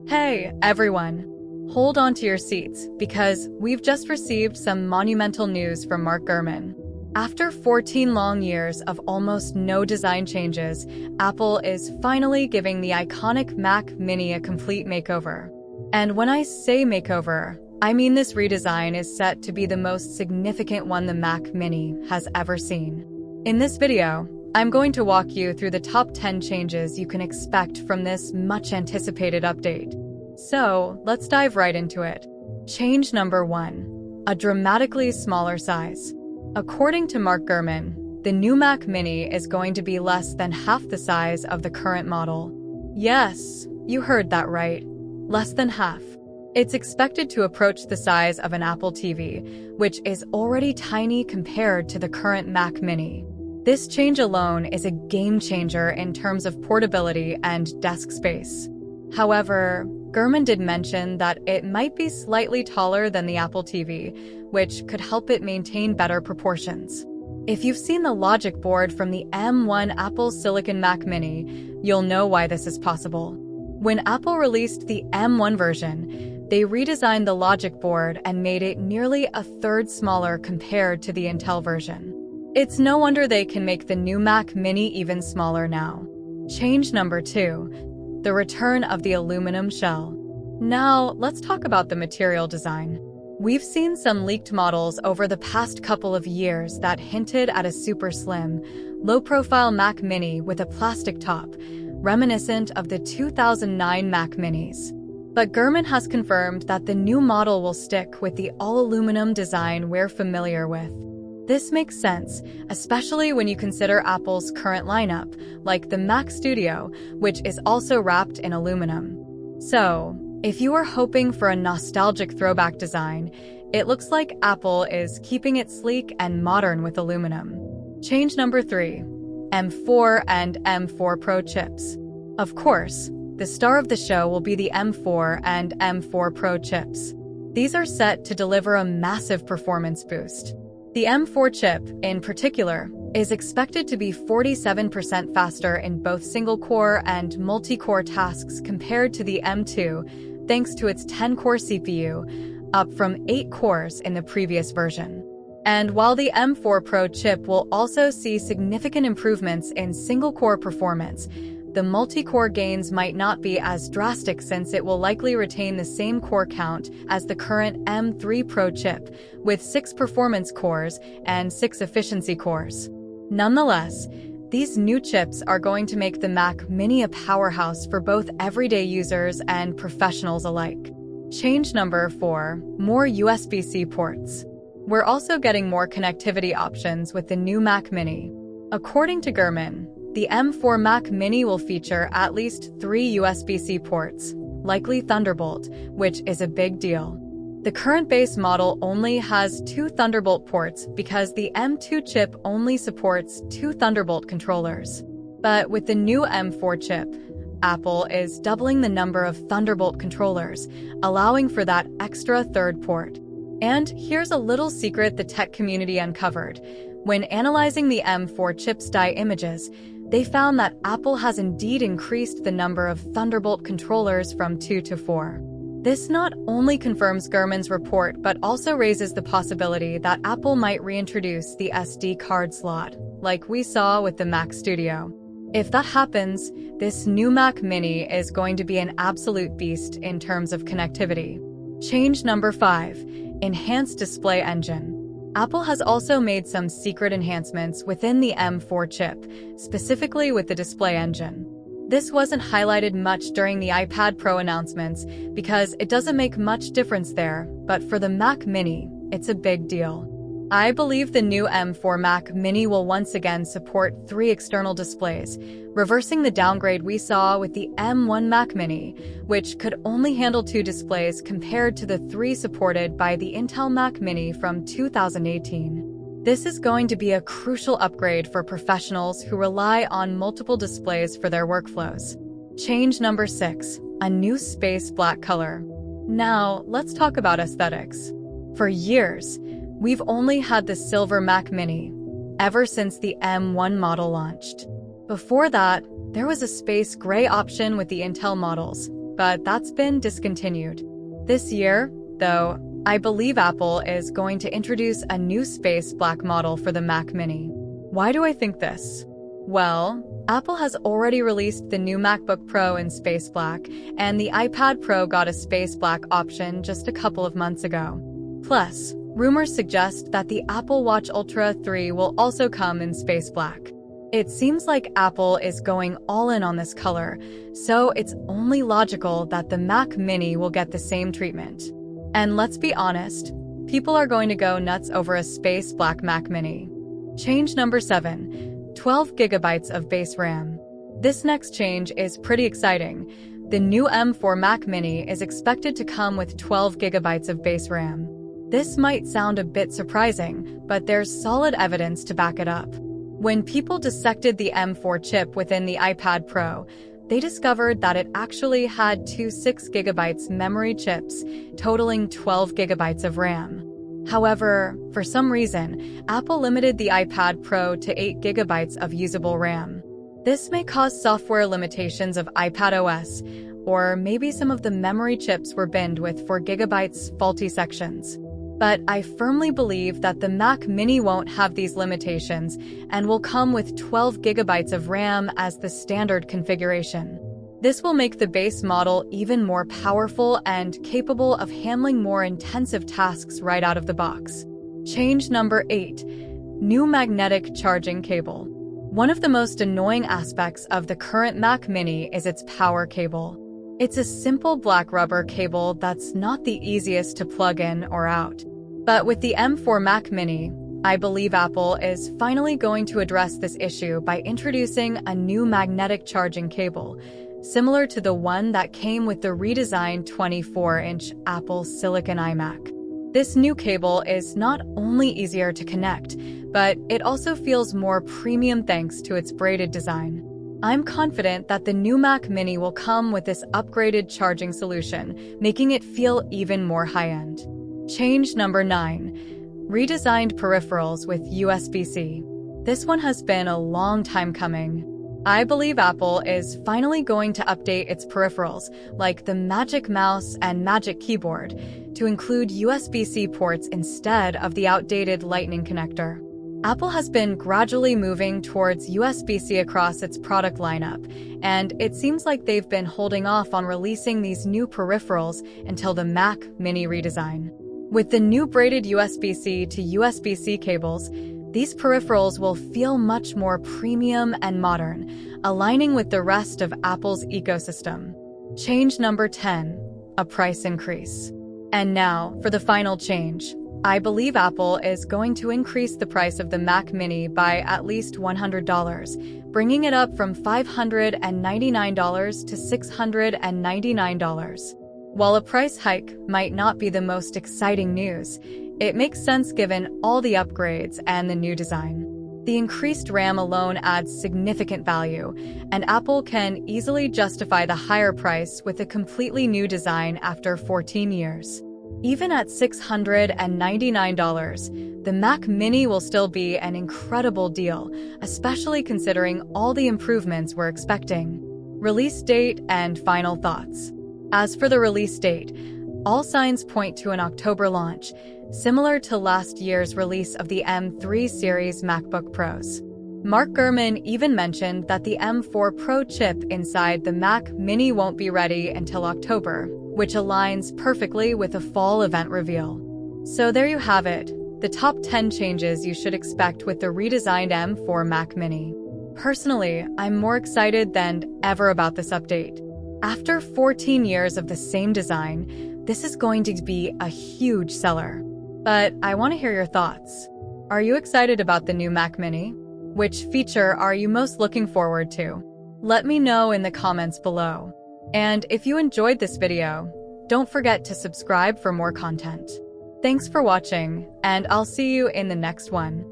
Hey, everyone. Hold on to your seats because we've just received some monumental news from Mark Gurman. After 14 long years of almost no design changes, Apple is finally giving the iconic Mac Mini a complete makeover. And when I say makeover, I mean this redesign is set to be the most significant one the Mac Mini has ever seen. In this video, I'm going to walk you through the top 10 changes you can expect from this much-anticipated update. So, let's dive right into it. Change number 1. A dramatically smaller size. According to Mark Gurman, the new Mac Mini is going to be less than half the size of the current model. Yes, you heard that right. Less than half. It's expected to approach the size of an Apple TV, which is already tiny compared to the current Mac Mini. This change alone is a game changer in terms of portability and desk space. However, Gurman did mention that it might be slightly taller than the Apple TV, which could help it maintain better proportions. If you've seen the logic board from the M1 Apple Silicon Mac Mini, you'll know why this is possible. When Apple released the M1 version, they redesigned the logic board and made it nearly a third smaller compared to the Intel version. It's no wonder they can make the new Mac Mini even smaller now. Change number 2. The return of the aluminum shell. Now, let's talk about the material design. We've seen some leaked models over the past couple of years that hinted at a super slim, low-profile Mac Mini with a plastic top, reminiscent of the 2009 Mac Minis. But Gurman has confirmed that the new model will stick with the all-aluminum design we're familiar with. This makes sense, especially when you consider Apple's current lineup, like the Mac Studio, which is also wrapped in aluminum. So, if you are hoping for a nostalgic throwback design, it looks like Apple is keeping it sleek and modern with aluminum. Change number 3. M4 and M4 Pro chips. Of course, the star of the show will be the M4 and M4 Pro chips. These are set to deliver a massive performance boost. The M4 chip, in particular, is expected to be 47% faster in both single-core and multi-core tasks compared to the M2, thanks to its 10-core CPU, up from 8 cores in the previous version. And while the M4 Pro chip will also see significant improvements in single-core performance, the multi-core gains might not be as drastic since it will likely retain the same core count as the current M3 Pro chip, with 6 performance cores and 6 efficiency cores. Nonetheless, these new chips are going to make the Mac Mini a powerhouse for both everyday users and professionals alike. Change number 4. More USB-C ports. We're also getting more connectivity options with the new Mac Mini. According to Gurman, the M4 Mac Mini will feature at least 3 USB-C ports, likely Thunderbolt, which is a big deal. The current base model only has 2 Thunderbolt ports because the M2 chip only supports 2 Thunderbolt controllers. But with the new M4 chip, Apple is doubling the number of Thunderbolt controllers, allowing for that extra third port. And here's a little secret the tech community uncovered. When analyzing the M4 chip's die images, they found that Apple has indeed increased the number of Thunderbolt controllers from 2 to 4. This not only confirms Gurman's report but also raises the possibility that Apple might reintroduce the SD card slot, like we saw with the Mac Studio. If that happens, this new Mac Mini is going to be an absolute beast in terms of connectivity. Change number 5. Enhanced display engine. Apple has also made some secret enhancements within the M4 chip, specifically with the display engine. This wasn't highlighted much during the iPad Pro announcements because it doesn't make much difference there, but for the Mac Mini, it's a big deal. I believe the new M4 Mac Mini will once again support 3 external displays, reversing the downgrade we saw with the M1 Mac Mini, which could only handle 2 displays compared to the 3 supported by the Intel Mac Mini from 2018. This is going to be a crucial upgrade for professionals who rely on multiple displays for their workflows. Change number 6. A new space black color. Now, let's talk about aesthetics. For years, we've only had the silver Mac Mini, ever since the M1 model launched. Before that, there was a space gray option with the Intel models, but that's been discontinued. This year, though, I believe Apple is going to introduce a new space black model for the Mac Mini. Why do I think this? Well, Apple has already released the new MacBook Pro in space black, and the iPad Pro got a space black option just a couple of months ago. Plus, rumors suggest that the Apple Watch Ultra 3 will also come in space black. It seems like Apple is going all in on this color, so it's only logical that the Mac Mini will get the same treatment. And let's be honest, people are going to go nuts over a space black Mac Mini. Change number 7. 12 gigabytes of base RAM. This next change is pretty exciting. The new M4 Mac Mini is expected to come with 12 gigabytes of base RAM. This might sound a bit surprising, but there's solid evidence to back it up. When people dissected the M4 chip within the iPad Pro, they discovered that it actually had two 6 gigabytes memory chips, totaling 12 gigabytes of RAM. However, for some reason, Apple limited the iPad Pro to 8 gigabytes of usable RAM. This may cause software limitations of iPadOS, or maybe some of the memory chips were binned with 4 gigabytes faulty sections. But I firmly believe that the Mac Mini won't have these limitations and will come with 12 gigabytes of RAM as the standard configuration. This will make the base model even more powerful and capable of handling more intensive tasks right out of the box. Change number 8. New magnetic charging cable. One of the most annoying aspects of the current Mac Mini is its power cable. It's a simple black rubber cable that's not the easiest to plug in or out. But with the M4 Mac Mini, I believe Apple is finally going to address this issue by introducing a new magnetic charging cable, similar to the one that came with the redesigned 24-inch Apple Silicon iMac. This new cable is not only easier to connect, but it also feels more premium thanks to its braided design. I'm confident that the new Mac Mini will come with this upgraded charging solution, making it feel even more high-end. Change number 9. Redesigned peripherals with USB-C. This one has been a long time coming. I believe Apple is finally going to update its peripherals, like the Magic Mouse and Magic Keyboard, to include USB-C ports instead of the outdated Lightning connector. Apple has been gradually moving towards USB-C across its product lineup, and it seems like they've been holding off on releasing these new peripherals until the Mac Mini redesign. With the new braided USB-C to USB-C cables, these peripherals will feel much more premium and modern, aligning with the rest of Apple's ecosystem. Change number 10. A price increase. And now, for the final change. I believe Apple is going to increase the price of the Mac Mini by at least $100, bringing it up from $599 to $699. While a price hike might not be the most exciting news, it makes sense given all the upgrades and the new design. The increased RAM alone adds significant value, and Apple can easily justify the higher price with a completely new design after 14 years. Even at $699, the Mac Mini will still be an incredible deal, especially considering all the improvements we're expecting. Release date and final thoughts. As for the release date, all signs point to an October launch, similar to last year's release of the M3 series MacBook Pros. Mark Gurman even mentioned that the M4 Pro chip inside the Mac Mini won't be ready until October, which aligns perfectly with a fall event reveal. So there you have it, the top 10 changes you should expect with the redesigned M4 Mac Mini. Personally, I'm more excited than ever about this update. After 14 years of the same design, this is going to be a huge seller. But I want to hear your thoughts. Are you excited about the new Mac Mini? Which feature are you most looking forward to? Let me know in the comments below. And if you enjoyed this video, don't forget to subscribe for more content. Thanks for watching, and I'll see you in the next one.